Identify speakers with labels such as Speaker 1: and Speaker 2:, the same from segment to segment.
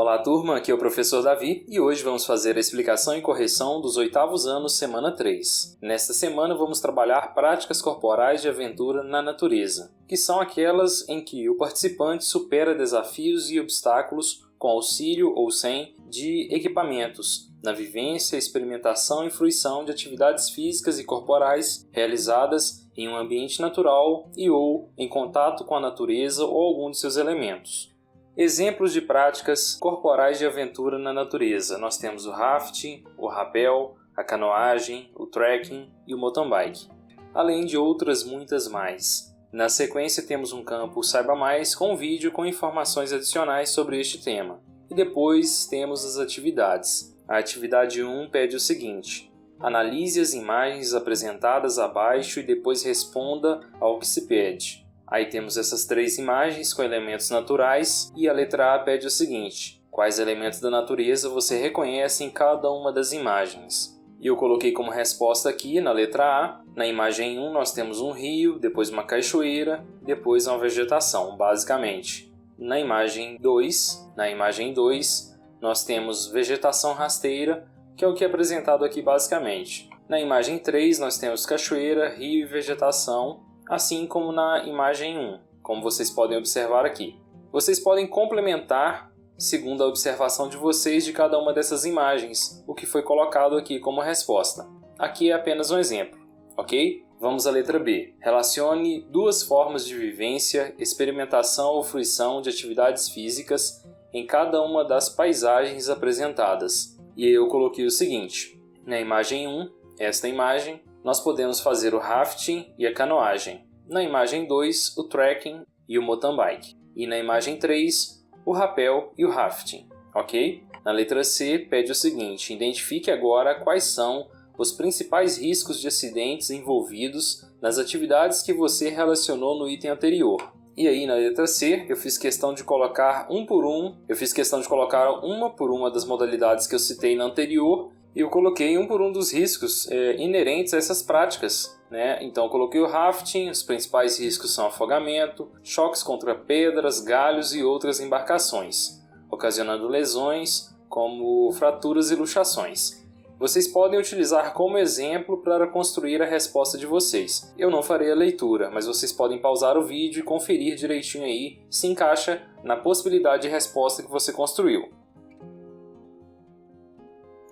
Speaker 1: Olá turma, aqui é o professor Davi e hoje vamos fazer a explicação e correção dos 8º anos, semana 3. Nesta semana vamos trabalhar práticas corporais de aventura na natureza, que são aquelas em que o participante supera desafios e obstáculos com auxílio ou sem de equipamentos, na vivência, experimentação e fruição de atividades físicas e corporais realizadas em um ambiente natural e ou em contato com a natureza ou algum de seus elementos. Exemplos de práticas corporais de aventura na natureza. Nós temos o rafting, o rapel, a canoagem, o trekking e o mountain bike, além de outras muitas mais. Na sequência temos um campo Saiba Mais com um vídeo com informações adicionais sobre este tema. E depois temos as atividades. A atividade 1 pede o seguinte: analise as imagens apresentadas abaixo e depois responda ao que se pede. Aí temos essas 3 imagens com elementos naturais e a letra A pede o seguinte: quais elementos da natureza você reconhece em cada uma das imagens? E eu coloquei como resposta aqui na letra A. Na imagem 1 nós temos um rio, depois uma cachoeira, depois uma vegetação, basicamente. Na imagem 2 nós temos vegetação rasteira, que é o que é apresentado aqui basicamente. Na imagem 3 nós temos cachoeira, rio e vegetação, assim como na imagem 1, como vocês podem observar aqui. Vocês podem complementar segundo a observação de vocês de cada uma dessas imagens, o que foi colocado aqui como resposta. Aqui é apenas um exemplo, ok? Vamos à letra B. Relacione 2 formas de vivência, experimentação ou fruição de atividades físicas em cada uma das paisagens apresentadas. E aí eu coloquei o seguinte: na imagem 1, esta imagem, nós podemos fazer o rafting e a canoagem. Na imagem 2, o trekking e o mountain bike. E na imagem 3, o rapel e o rafting, ok? Na letra C, pede o seguinte: identifique agora quais são os principais riscos de acidentes envolvidos nas atividades que você relacionou no item anterior. E aí na letra C, eu fiz questão de colocar uma por uma das modalidades que eu citei na anterior, e eu coloquei um por um dos riscos inerentes a essas práticas, né? Então eu coloquei o rafting, os principais riscos são afogamento, choques contra pedras, galhos e outras embarcações, ocasionando lesões como fraturas e luxações. Vocês podem utilizar como exemplo para construir a resposta de vocês. Eu não farei a leitura, mas vocês podem pausar o vídeo e conferir direitinho aí se encaixa na possibilidade de resposta que você construiu.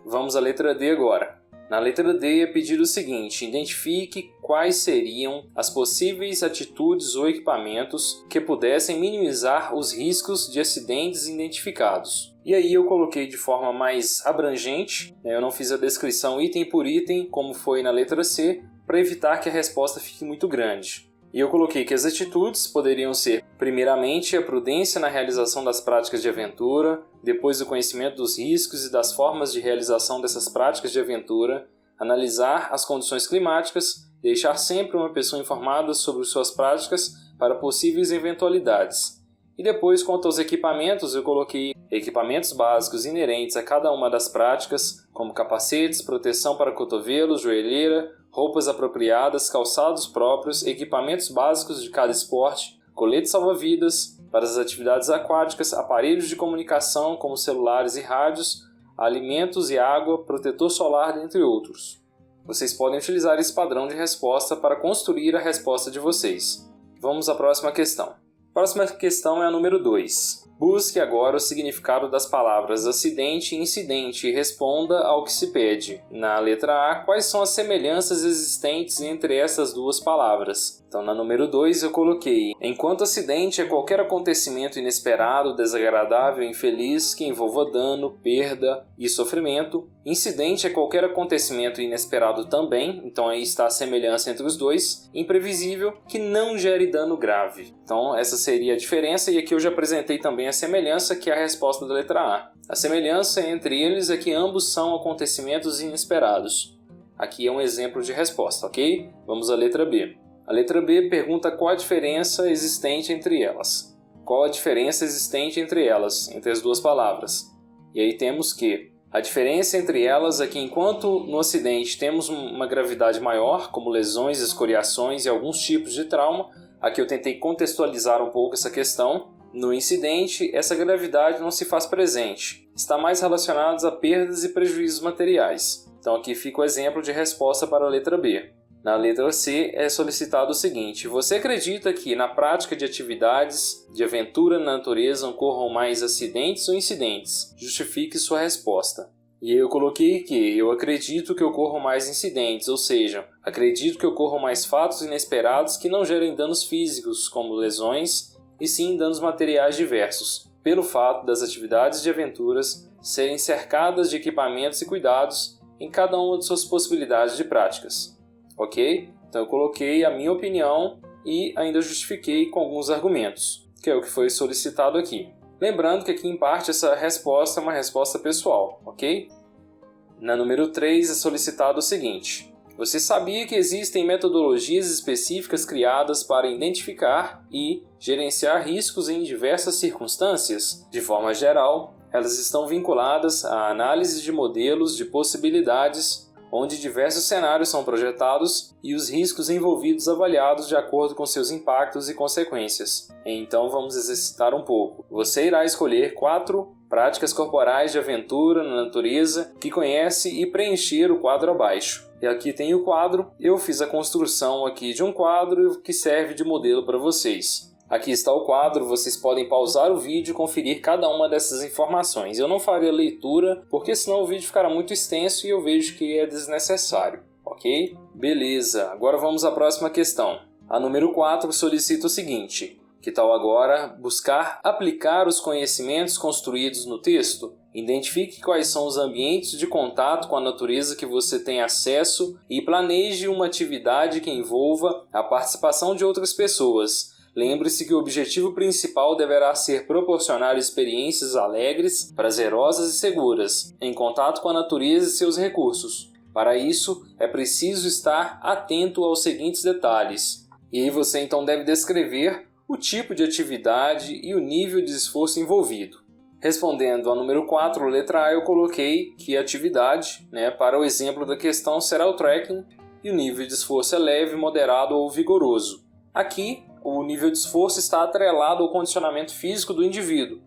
Speaker 1: Vamos à letra D agora. Na letra D é pedido o seguinte: identifique quais seriam as possíveis atitudes ou equipamentos que pudessem minimizar os riscos de acidentes identificados. E aí eu coloquei de forma mais abrangente, eu não fiz a descrição item por item, como foi na letra C, para evitar que a resposta fique muito grande. E eu coloquei que as atitudes poderiam ser, primeiramente, a prudência na realização das práticas de aventura, depois o conhecimento dos riscos e das formas de realização dessas práticas de aventura, analisar as condições climáticas, deixar sempre uma pessoa informada sobre suas práticas para possíveis eventualidades. E depois, quanto aos equipamentos, eu coloquei equipamentos básicos inerentes a cada uma das práticas, como capacetes, proteção para cotovelos, joelheira, roupas apropriadas, calçados próprios, equipamentos básicos de cada esporte, colete salva-vidas para as atividades aquáticas, aparelhos de comunicação como celulares e rádios, alimentos e água, protetor solar, entre outros. Vocês podem utilizar esse padrão de resposta para construir a resposta de vocês. Vamos à próxima questão. A próxima questão é a número 2. Busque agora o significado das palavras acidente e incidente e responda ao que se pede. Na letra A, quais são as semelhanças existentes entre essas duas palavras? Então, na número 2 eu coloquei: enquanto acidente é qualquer acontecimento inesperado, desagradável, infeliz, que envolva dano, perda e sofrimento. Incidente é qualquer acontecimento inesperado também, então aí está a semelhança entre os dois. Imprevisível, que não gere dano grave. Então, essa seria a diferença, e aqui eu já apresentei também a semelhança, que é a resposta da letra A. A semelhança entre eles é que ambos são acontecimentos inesperados. Aqui é um exemplo de resposta, ok? Vamos à letra B. A letra B pergunta qual a diferença existente entre elas. Qual a diferença existente entre elas, entre as duas palavras? E aí temos que a diferença entre elas é que enquanto no acidente temos uma gravidade maior, como lesões, escoriações e alguns tipos de trauma, aqui eu tentei contextualizar um pouco essa questão, No incidente, essa gravidade não se faz presente, está mais relacionada a perdas e prejuízos materiais. Então aqui fica o exemplo de resposta para a letra B. Na letra C é solicitado o seguinte: você acredita que na prática de atividades de aventura na natureza ocorram mais acidentes ou incidentes? Justifique sua resposta. E aí eu coloquei que eu acredito que ocorram mais incidentes, ou seja, acredito que ocorram mais fatos inesperados que não gerem danos físicos, como lesões, e sim danos materiais diversos, pelo fato das atividades de aventuras serem cercadas de equipamentos e cuidados em cada uma de suas possibilidades de práticas. Ok? Então eu coloquei a minha opinião e ainda justifiquei com alguns argumentos, que é o que foi solicitado aqui. Lembrando que aqui em parte essa resposta é uma resposta pessoal, ok? Na número 3 é solicitado o seguinte: você sabia que existem metodologias específicas criadas para identificar e gerenciar riscos em diversas circunstâncias? De forma geral, elas estão vinculadas à análise de modelos de possibilidades, onde diversos cenários são projetados e os riscos envolvidos avaliados de acordo com seus impactos e consequências. Então vamos exercitar um pouco. Você irá escolher 4 práticas corporais de aventura na natureza que conhece e preencher o quadro abaixo. E aqui tem o quadro, eu fiz a construção aqui de um quadro que serve de modelo para vocês. Aqui está o quadro, vocês podem pausar o vídeo e conferir cada uma dessas informações. Eu não farei a leitura, porque senão o vídeo ficará muito extenso e eu vejo que é desnecessário, ok? Beleza, agora vamos à próxima questão. A número 4 solicita o seguinte: que tal agora buscar aplicar os conhecimentos construídos no texto? Identifique quais são os ambientes de contato com a natureza que você tem acesso e planeje uma atividade que envolva a participação de outras pessoas. Lembre-se que o objetivo principal deverá ser proporcionar experiências alegres, prazerosas e seguras, em contato com a natureza e seus recursos. Para isso, é preciso estar atento aos seguintes detalhes. E aí você então deve descrever o tipo de atividade e o nível de esforço envolvido. Respondendo ao número 4, letra A, eu coloquei que a atividade, para o exemplo da questão, será o trekking e o nível de esforço é leve, moderado ou vigoroso. Aqui, o nível de esforço está atrelado ao condicionamento físico do indivíduo.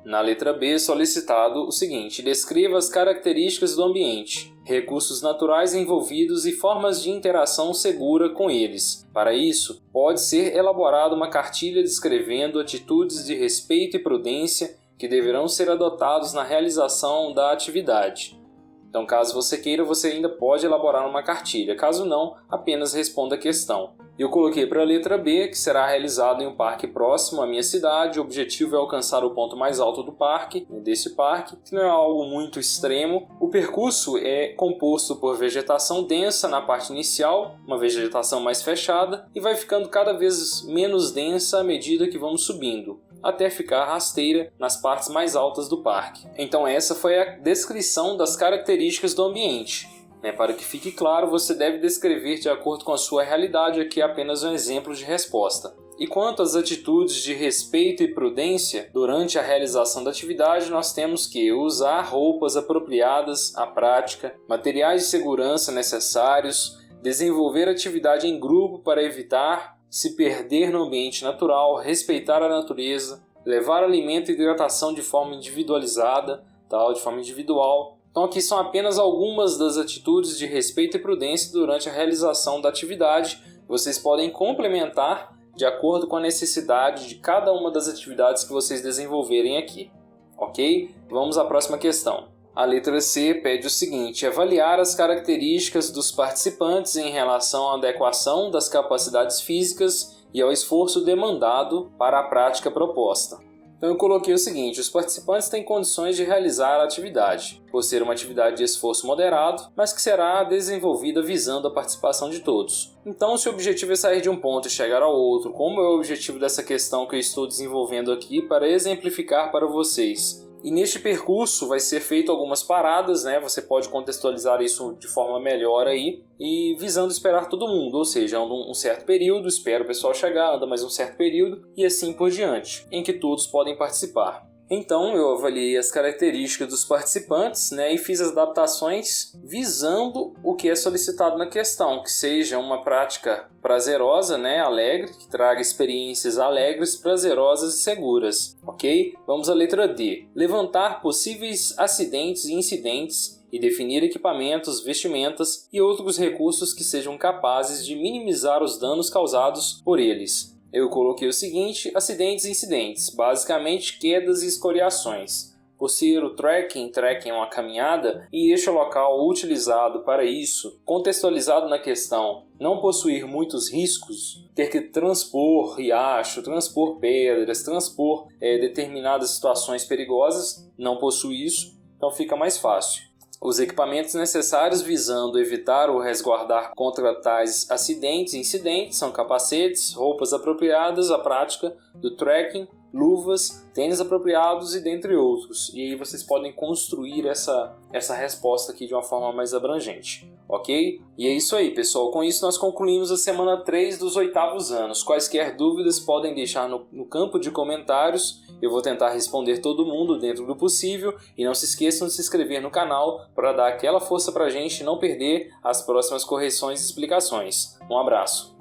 Speaker 1: Na letra B, solicitado o seguinte: descreva as características do ambiente, recursos naturais envolvidos e formas de interação segura com eles. Para isso, pode ser elaborada uma cartilha descrevendo atitudes de respeito e prudência que deverão ser adotados na realização da atividade. Então, caso você queira, você ainda pode elaborar uma cartilha. Caso não, apenas responda a questão. Eu coloquei para a letra B, que será realizado em um parque próximo à minha cidade. O objetivo é alcançar o ponto mais alto do parque, desse parque, que não é algo muito extremo. O percurso é composto por vegetação densa na parte inicial, uma vegetação mais fechada, e vai ficando cada vez menos densa à medida que vamos subindo, até ficar rasteira nas partes mais altas do parque. Então essa foi a descrição das características do ambiente. Para que fique claro, você deve descrever de acordo com a sua realidade, aqui é apenas um exemplo de resposta. E quanto às atitudes de respeito e prudência durante a realização da atividade, nós temos que usar roupas apropriadas à prática, materiais de segurança necessários, desenvolver atividade em grupo para evitar se perder no ambiente natural, respeitar a natureza, levar alimento e hidratação de forma individualizada, de forma individual. Então aqui são apenas algumas das atitudes de respeito e prudência durante a realização da atividade. Vocês podem complementar de acordo com a necessidade de cada uma das atividades que vocês desenvolverem aqui. Ok? Vamos à próxima questão. A letra C pede o seguinte: avaliar as características dos participantes em relação à adequação das capacidades físicas e ao esforço demandado para a prática proposta. Então eu coloquei o seguinte: os participantes têm condições de realizar a atividade, por ser uma atividade de esforço moderado, mas que será desenvolvida visando a participação de todos. Então, se o objetivo é sair de um ponto e chegar ao outro, como é o objetivo dessa questão que eu estou desenvolvendo aqui para exemplificar para vocês? E neste percurso vai ser feito algumas paradas, Você pode contextualizar isso de forma melhor aí, e visando esperar todo mundo, ou seja, um certo período, espera o pessoal chegar, anda mais um certo período, e assim por diante, em que todos podem participar. Então eu avaliei as características dos participantes, né, e fiz as adaptações visando o que é solicitado na questão, que seja uma prática prazerosa, né, alegre, que traga experiências alegres, prazerosas e seguras, ok? Vamos à letra D. Levantar possíveis acidentes e incidentes e definir equipamentos, vestimentas e outros recursos que sejam capazes de minimizar os danos causados por eles. Eu coloquei o seguinte: acidentes e incidentes, basicamente quedas e escoriações. Por ser o trekking é uma caminhada, e este local utilizado para isso, contextualizado na questão, não possuir muitos riscos, ter que transpor riacho, transpor pedras, transpor determinadas situações perigosas, não possui isso, então fica mais fácil. Os equipamentos necessários visando evitar ou resguardar contra tais acidentes e incidentes são capacetes, roupas apropriadas à prática do trekking, luvas, tênis apropriados e dentre outros. E aí vocês podem construir essa resposta aqui de uma forma mais abrangente, ok? E é isso aí, pessoal. Com isso nós concluímos a semana 3 dos 8º anos. Quaisquer dúvidas podem deixar no campo de comentários. Eu vou tentar responder todo mundo dentro do possível. E não se esqueçam de se inscrever no canal para dar aquela força pra gente e não perder as próximas correções e explicações. Um abraço!